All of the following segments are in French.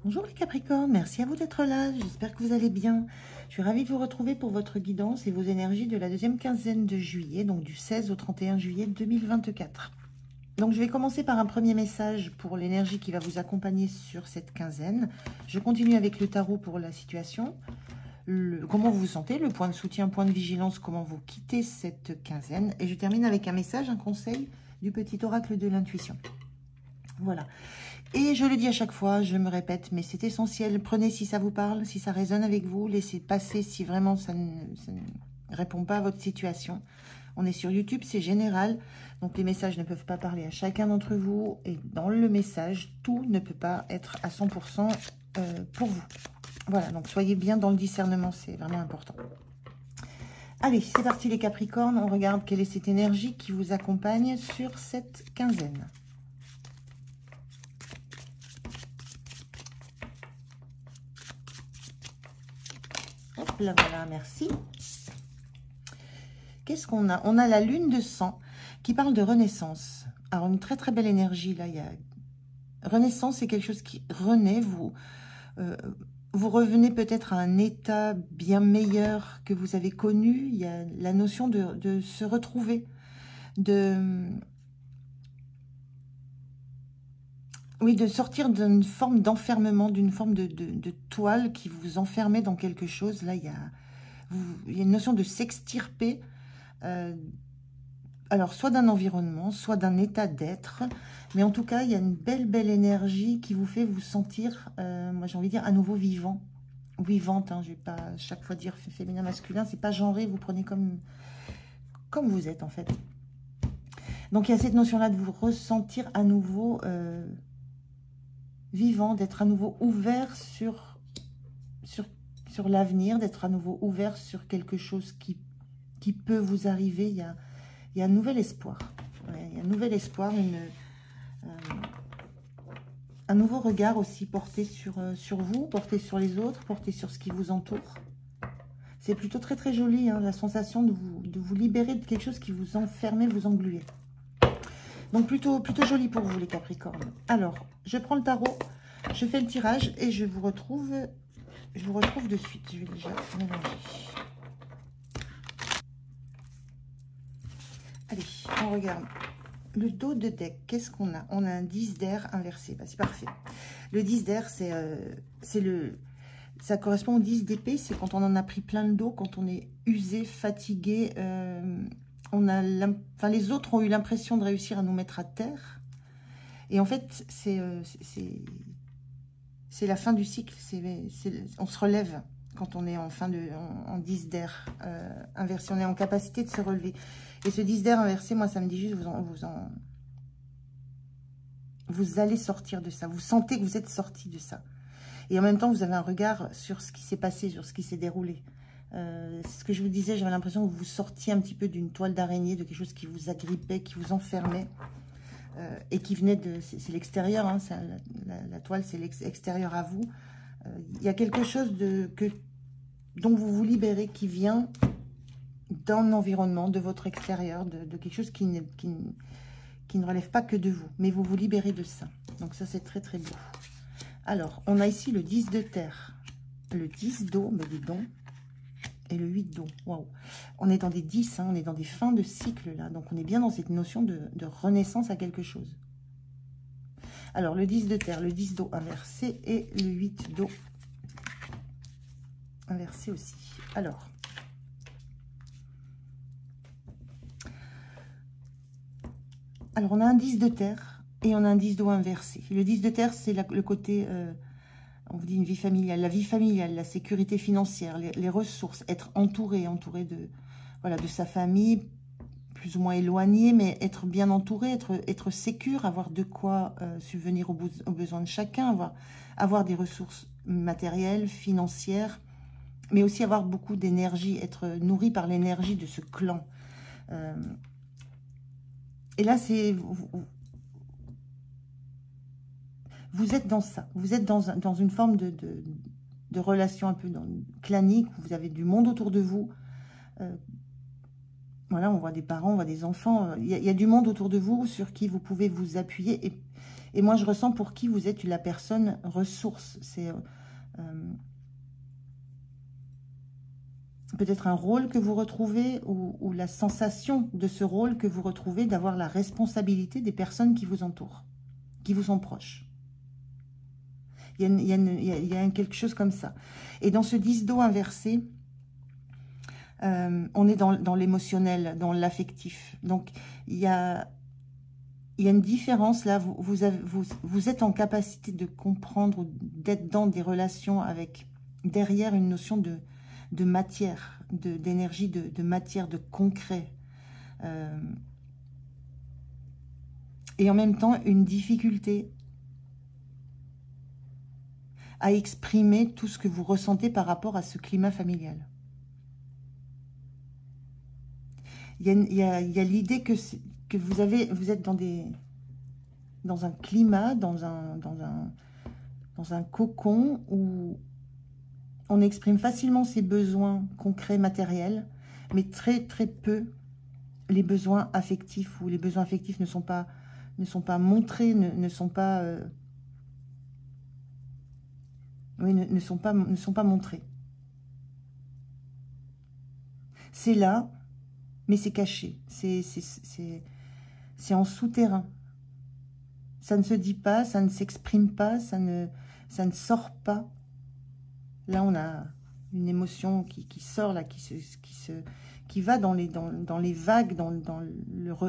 Bonjour les Capricornes, merci à vous d'être là, j'espère que vous allez bien. Je suis ravie de vous retrouver pour votre guidance et vos énergies de la deuxième quinzaine de juillet, donc du 16 au 31 juillet 2024. Donc je vais commencer par un premier message pour l'énergie qui va vous accompagner sur cette quinzaine. Je continue avec le tarot pour la situation, comment vous vous sentez, le point de soutien, point de vigilance, comment vous quittez cette quinzaine. Et je termine avec un message, un conseil du petit oracle de l'intuition. Voilà. Et je le dis à chaque fois, je me répète, mais c'est essentiel. Prenez si ça vous parle, si ça résonne avec vous. Laissez passer si vraiment ça ne répond pas à votre situation. On est sur YouTube, c'est général. Donc les messages ne peuvent pas parler à chacun d'entre vous. Et dans le message, tout ne peut pas être à 100% pour vous. Voilà, donc soyez bien dans le discernement, c'est vraiment important. Allez, c'est parti les Capricornes. On regarde quelle est cette énergie qui vous accompagne sur cette quinzaine. Hop là, voilà, merci. Qu'est-ce qu'on a? On a la lune de sang qui parle de renaissance. Alors, une très très belle énergie, là. Il y a... Renaissance, c'est quelque chose qui renaît. Vous revenez peut-être à un état bien meilleur que vous avez connu. Il y a la notion de se retrouver, oui, de sortir d'une forme d'enfermement, d'une forme de toile qui vous enfermait dans quelque chose. Là, il y a une notion de s'extirper, alors soit d'un environnement, soit d'un état d'être. Mais en tout cas, il y a une belle énergie qui vous fait vous sentir, moi j'ai envie de dire, à nouveau vivant. Vivante, hein, je ne vais pas chaque fois dire féminin, masculin, c'est pas genré, vous prenez comme vous êtes en fait. Donc il y a cette notion-là de vous ressentir à nouveau... vivant, d'être à nouveau ouvert sur l'avenir, d'être à nouveau ouvert sur quelque chose qui peut vous arriver. Il y a un nouvel espoir. Ouais, il y a un nouvel espoir, un nouveau regard aussi porté sur vous, porté sur les autres, porté sur ce qui vous entoure. C'est plutôt très très joli, hein, la sensation de vous libérer de quelque chose qui vous enfermait, vous engluait. Donc plutôt joli pour vous les Capricornes. Alors, je prends le tarot, je fais le tirage et je vous retrouve de suite. Je vais déjà mélanger. Allez, on regarde. Le dos de deck, qu'est-ce qu'on a? On a un 10 d'air inversé. Bah, c'est parfait. Le 10 d'air, ça correspond au 10 d'épée. C'est quand on en a pris plein le dos, quand on est usé, fatigué. Les autres ont eu l'impression de réussir à nous mettre à terre. Et en fait, c'est la fin du cycle. On se relève quand on est en 10 d'air inversé. On est en capacité de se relever. Et ce 10 d'air inversé, moi, ça me dit juste, vous allez sortir de ça. Vous sentez que vous êtes sorti de ça. Et en même temps, vous avez un regard sur ce qui s'est passé, sur ce qui s'est déroulé. Ce que je vous disais, j'avais l'impression que vous sortiez un petit peu d'une toile d'araignée, de quelque chose qui vous agrippait, qui vous enfermait, et qui venait de... C'est l'extérieur, hein, la toile, c'est l'extérieur à vous. Il y a quelque chose dont vous vous libérez, qui vient dans l'environnement, de votre extérieur, de quelque chose qui ne relève pas que de vous, mais vous vous libérez de ça. Donc ça, c'est très très beau. Alors, on a ici le 10 de terre, le 10 d'eau, mais dis donc, et le 8 d'eau. Waouh. On est dans des 10, hein, on est dans des fins de cycle là. Donc on est bien dans cette notion de renaissance à quelque chose. Alors le 10 de terre, le 10 d'eau inversé et le 8 d'eau inversé aussi. Alors on a un 10 de terre et on a un 10 d'eau inversé. Le 10 de terre, c'est le côté... on vous dit une vie familiale, la vie familiale, la sécurité financière, les ressources, être entouré de sa famille, plus ou moins éloigné, mais être bien entouré, être sécure, avoir de quoi subvenir aux besoins de chacun, avoir des ressources matérielles, financières, mais aussi avoir beaucoup d'énergie, être nourri par l'énergie de ce clan. Et là, c'est... Vous êtes dans ça, vous êtes dans une forme de relation un peu clanique, vous avez du monde autour de vous. Voilà, on voit des parents, on voit des enfants, il y a du monde autour de vous sur qui vous pouvez vous appuyer Et moi, je ressens pour qui vous êtes la personne ressource. C'est peut-être un rôle que vous retrouvez ou la sensation de ce rôle que vous retrouvez, d'avoir la responsabilité des personnes qui vous entourent, qui vous sont proches. Il y a quelque chose comme ça. Et dans ce 10 d'eau inversé, on est dans l'émotionnel, dans l'affectif. Donc, il y a une différence là. Vous êtes en capacité de comprendre, d'être dans des relations avec derrière une notion de matière, d'énergie, de matière, de concret. Et en même temps, une difficulté à exprimer tout ce que vous ressentez par rapport à ce climat familial. Il y a l'idée que vous êtes dans un climat, dans un cocon où on exprime facilement ses besoins concrets, matériels, mais très très peu les besoins affectifs, où les besoins affectifs ne sont pas montrés, ne sont pas montrés. C'est là, mais c'est caché, c'est en souterrain. Ça ne se dit pas, ça ne s'exprime pas, ça ne sort pas. Là, on a une émotion qui sort, là, qui va dans les vagues, dans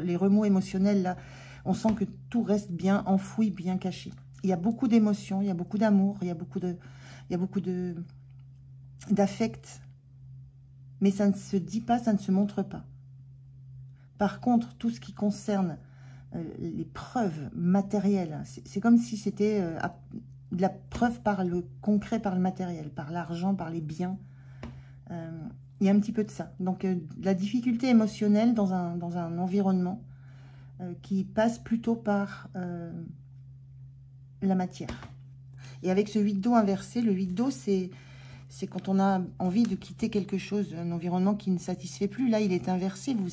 les remous émotionnels. Là, on sent que tout reste bien enfoui, bien caché. Il y a beaucoup d'émotions, il y a beaucoup d'amour, il y a beaucoup d'affect. Mais ça ne se dit pas, ça ne se montre pas. Par contre, tout ce qui concerne les preuves matérielles, c'est comme si c'était de la preuve par le concret, par le matériel, par l'argent, par les biens. Il y a un petit peu de ça. Donc, la difficulté émotionnelle dans un environnement qui passe plutôt par la matière. Et avec ce 8 d'eau inversé, le 8 d'eau, c'est quand on a envie de quitter quelque chose, un environnement qui ne satisfait plus. Là, il est inversé, vous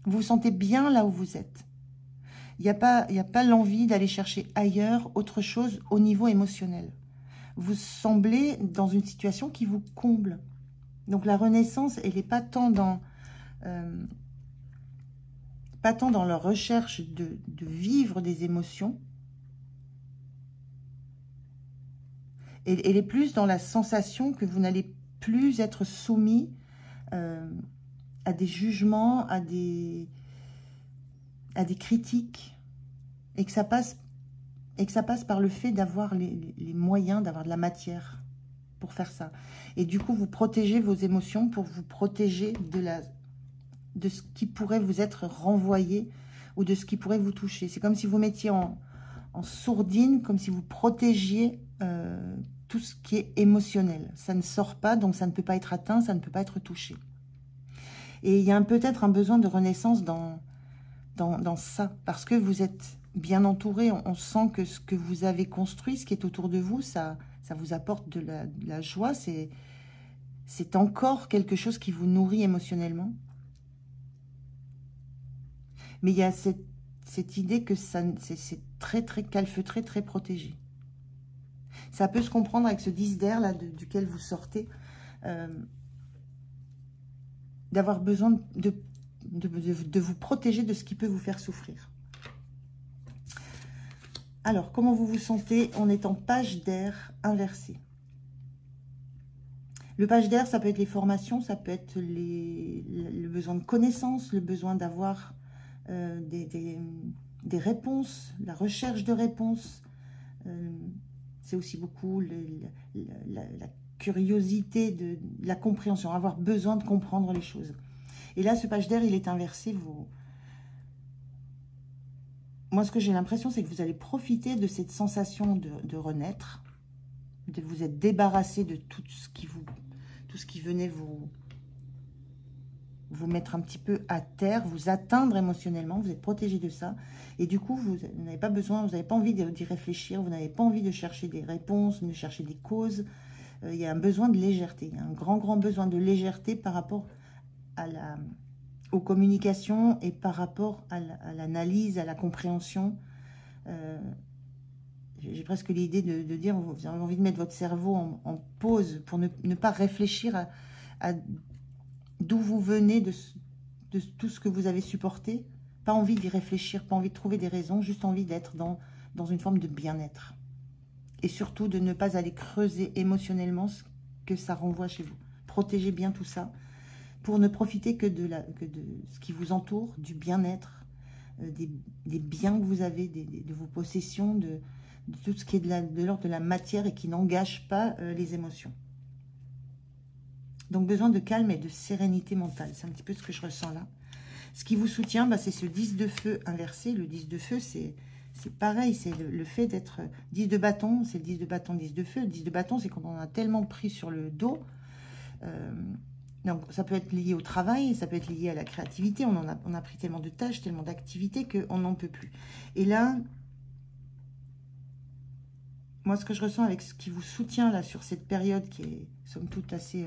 vous sentez bien là où vous êtes. Il n'y a pas l'envie d'aller chercher ailleurs autre chose au niveau émotionnel. Vous semblez dans une situation qui vous comble. Donc la renaissance, elle n'est pas tant dans leur recherche de vivre des émotions. Elle est plus dans la sensation que vous n'allez plus être soumis à des jugements, à des critiques, et que ça passe par le fait d'avoir les moyens, d'avoir de la matière pour faire ça. Et du coup, vous protégez vos émotions pour vous protéger de ce qui pourrait vous être renvoyé ou de ce qui pourrait vous toucher. C'est comme si vous mettiez en sourdine, comme si vous protégiez tout ce qui est émotionnel. Ça ne sort pas, donc ça ne peut pas être atteint, ça ne peut pas être touché. Et il y a peut-être un besoin de renaissance dans ça, parce que vous êtes bien entouré. On sent que ce que vous avez construit, ce qui est autour de vous, ça vous apporte de la joie. C'est encore quelque chose qui vous nourrit émotionnellement. Mais il y a cette idée que c'est très, très calfeutré, très protégé. Ça peut se comprendre avec ce 10 d'air là duquel vous sortez, d'avoir besoin de vous protéger de ce qui peut vous faire souffrir. Alors, comment vous vous sentez? On est en page d'air inversé. Le page d'air, ça peut être les formations, ça peut être le besoin de connaissances, le besoin d'avoir des réponses, la recherche de réponses. C'est aussi beaucoup la curiosité, de la compréhension, avoir besoin de comprendre les choses. Et là, ce page d'air, il est inversé. Moi, ce que j'ai l'impression, c'est que vous allez profiter de cette sensation de renaître, de vous être débarrassé de tout ce qui venait vous mettre un petit peu à terre, vous atteindre émotionnellement, vous êtes protégé de ça. Et du coup, vous n'avez pas besoin, vous n'avez pas envie d'y réfléchir, vous n'avez pas envie de chercher des réponses, de chercher des causes. Il y a un besoin de légèreté, il y a un grand, grand besoin de légèreté par rapport aux communications et par rapport à l'analyse, à la compréhension. J'ai presque l'idée de dire, vous avez envie de mettre votre cerveau en pause pour ne pas réfléchir à d'où vous venez, de tout ce que vous avez supporté. Pas envie d'y réfléchir, pas envie de trouver des raisons, juste envie d'être dans une forme de bien-être. Et surtout de ne pas aller creuser émotionnellement ce que ça renvoie chez vous. Protégez bien tout ça pour ne profiter que de ce qui vous entoure, du bien-être, des biens que vous avez, de vos possessions, de tout ce qui est de l'ordre de la matière et qui n'engage pas les émotions. Donc, besoin de calme et de sérénité mentale. C'est un petit peu ce que je ressens là. Ce qui vous soutient, bah, c'est ce 10 de feu inversé. Le 10 de feu, c'est pareil. C'est le fait d'être 10 de bâton. C'est le 10 de bâton, 10 de feu. Le 10 de bâton, c'est quand on a tellement pris sur le dos. Donc, ça peut être lié au travail, ça peut être lié à la créativité. On a pris tellement de tâches, tellement d'activités qu'on n'en peut plus. Et là... Moi, ce que je ressens avec ce qui vous soutient là sur cette période qui est, somme toute, assez...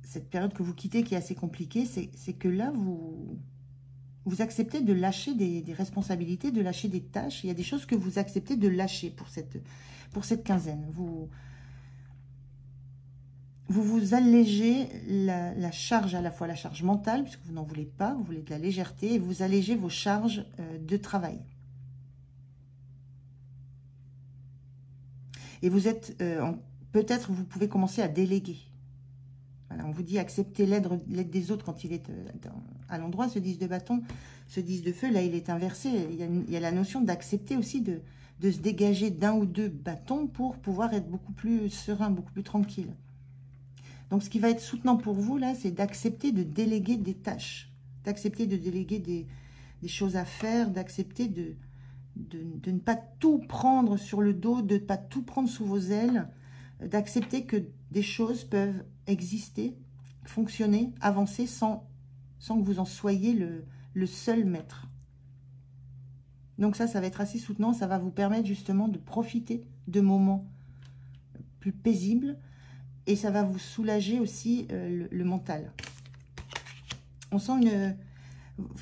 cette période que vous quittez qui est assez compliquée, c'est que là, vous acceptez de lâcher des responsabilités, de lâcher des tâches. Il y a des choses que vous acceptez de lâcher pour cette quinzaine. Vous allégez la charge, à la fois la charge mentale, puisque vous n'en voulez pas, vous voulez de la légèreté, et vous allégez vos charges de travail. Et vous êtes, peut-être vous pouvez commencer à déléguer. Voilà, on vous dit accepter l'aide des autres quand il est à l'endroit, ce 10 de bâton, ce 10 de feu, là il est inversé. Il y a la notion d'accepter aussi de se dégager d'un ou deux bâtons pour pouvoir être beaucoup plus serein, beaucoup plus tranquille. Donc ce qui va être soutenant pour vous là, c'est d'accepter de déléguer des tâches, d'accepter de déléguer des choses à faire, d'accepter de ne pas tout prendre sur le dos, de ne pas tout prendre sous vos ailes, d'accepter que des choses peuvent exister, fonctionner, avancer sans que vous en soyez le seul maître. Donc ça va être assez soutenant, ça va vous permettre justement de profiter de moments plus paisibles et ça va vous soulager aussi le mental. On sent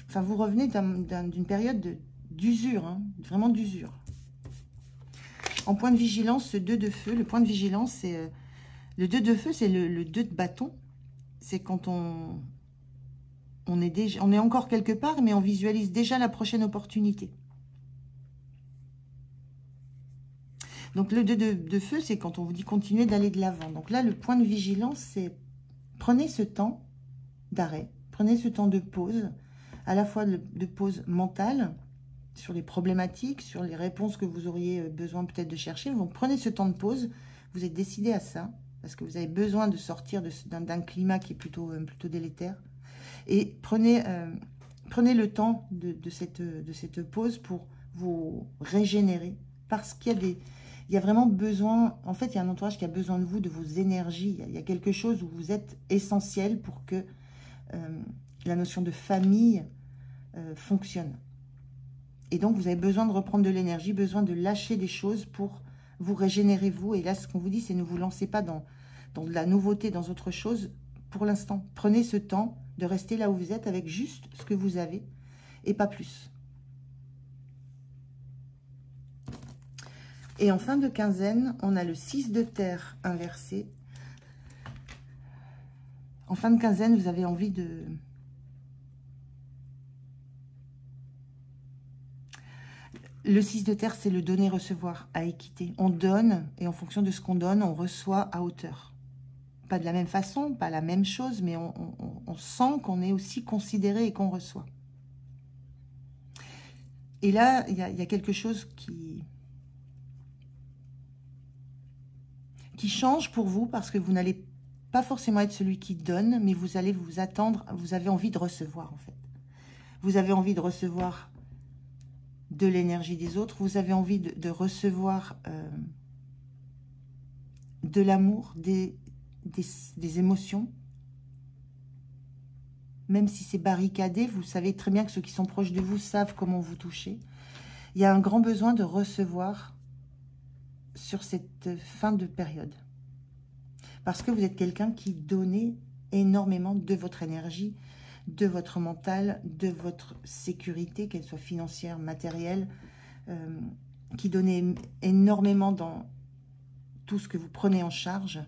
enfin vous revenez d'une période d'usure, hein, vraiment d'usure. En point de vigilance, ce 2 de feu, le point de vigilance, c'est... le 2 de feu, c'est le 2 de bâton. C'est quand on est encore quelque part, mais on visualise déjà la prochaine opportunité. Donc le 2 de feu, c'est quand on vous dit continuer d'aller de l'avant. Donc là, le point de vigilance, c'est prenez ce temps d'arrêt, prenez ce temps de pause, à la fois de pause mentale, sur les problématiques, sur les réponses que vous auriez besoin peut-être de chercher. Donc prenez ce temps de pause, vous êtes décidé à ça, parce que vous avez besoin de sortir d'un climat qui est plutôt délétère. Et prenez le temps de cette pause pour vous régénérer, parce qu'il y a vraiment besoin, en fait il y a un entourage qui a besoin de vous, de vos énergies, il y a quelque chose où vous êtes essentiel pour que la notion de famille fonctionne. Et donc, vous avez besoin de reprendre de l'énergie, besoin de lâcher des choses pour vous régénérer, vous. Et là, ce qu'on vous dit, c'est ne vous lancez pas dans de la nouveauté, dans autre chose pour l'instant. Prenez ce temps de rester là où vous êtes avec juste ce que vous avez et pas plus. Et en fin de quinzaine, on a le 6 de terre inversé. En fin de quinzaine, vous avez envie de... Le 6 de terre, c'est le donner-recevoir à équité. On donne, et en fonction de ce qu'on donne, on reçoit à hauteur. Pas de la même façon, pas la même chose, mais on sent qu'on est aussi considéré et qu'on reçoit. Et là, il y a quelque chose qui change pour vous, parce que vous n'allez pas forcément être celui qui donne, mais vous allez vous attendre, vous avez envie de recevoir, en fait. Vous avez envie de recevoir de l'énergie des autres, vous avez envie de recevoir de l'amour, des émotions. Même si c'est barricadé, vous savez très bien que ceux qui sont proches de vous savent comment vous toucher. Il y a un grand besoin de recevoir sur cette fin de période. Parce que vous êtes quelqu'un qui donnait énormément de votre énergie, de votre mental, de votre sécurité, qu'elle soit financière, matérielle, qui donne énormément dans tout ce que vous prenez en charge,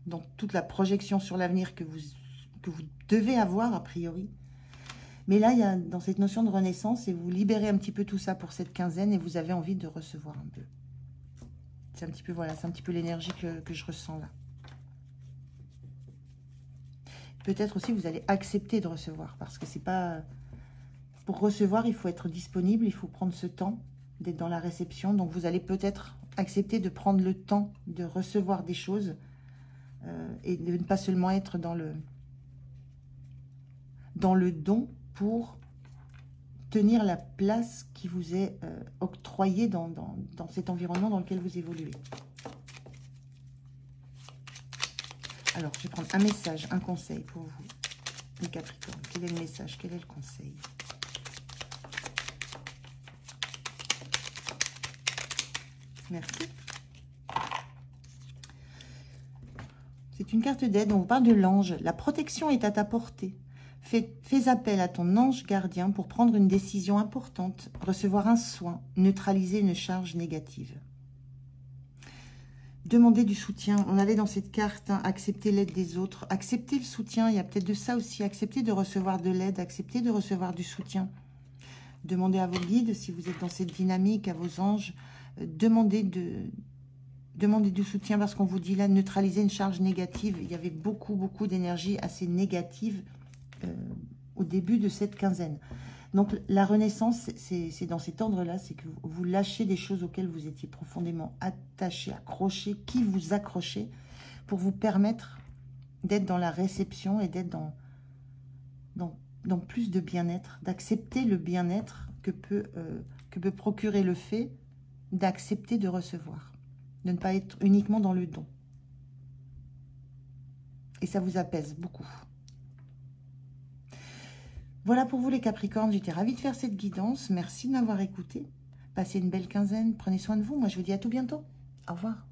donc toute la projection sur l'avenir que vous devez avoir a priori. Mais là, il y a dans cette notion de renaissance, et vous libérez un petit peu tout ça pour cette quinzaine, et vous avez envie de recevoir un peu. C'est un petit peu, voilà, c'est un petit peu l'énergie que je ressens là. Peut-être aussi vous allez accepter de recevoir, parce que c'est pas... Pour recevoir, il faut être disponible, il faut prendre ce temps d'être dans la réception. Donc vous allez peut-être accepter de prendre le temps de recevoir des choses et de ne pas seulement être dans le don pour tenir la place qui vous est octroyée dans cet environnement dans lequel vous évoluez. Alors, je vais prendre un message, un conseil pour vous, les Capricornes. Quel est le message? Quel est le conseil? Merci. C'est une carte d'aide. On vous parle de l'ange. La protection est à ta portée. Fais appel à ton ange gardien pour prendre une décision importante, recevoir un soin, neutraliser une charge négative. Demandez du soutien. On avait dans cette carte, hein, accepter l'aide des autres, accepter le soutien. Il y a peut-être de ça aussi. Accepter de recevoir de l'aide, accepter de recevoir du soutien. Demandez à vos guides, si vous êtes dans cette dynamique, à vos anges, demandez du soutien parce qu'on vous dit là, neutraliser une charge négative. Il y avait beaucoup d'énergie assez négative au début de cette quinzaine. Donc la renaissance, c'est dans cet ordre-là, c'est que vous lâchez des choses auxquelles vous étiez profondément attaché, accroché, qui vous accrochez, pour vous permettre d'être dans la réception et d'être dans plus de bien-être, d'accepter le bien-être que peut procurer le fait d'accepter de recevoir, de ne pas être uniquement dans le don. Et ça vous apaise beaucoup. Voilà pour vous les Capricornes, j'étais ravie de faire cette guidance. Merci de m'avoir écouté. Passez une belle quinzaine, prenez soin de vous. Moi je vous dis à tout bientôt. Au revoir.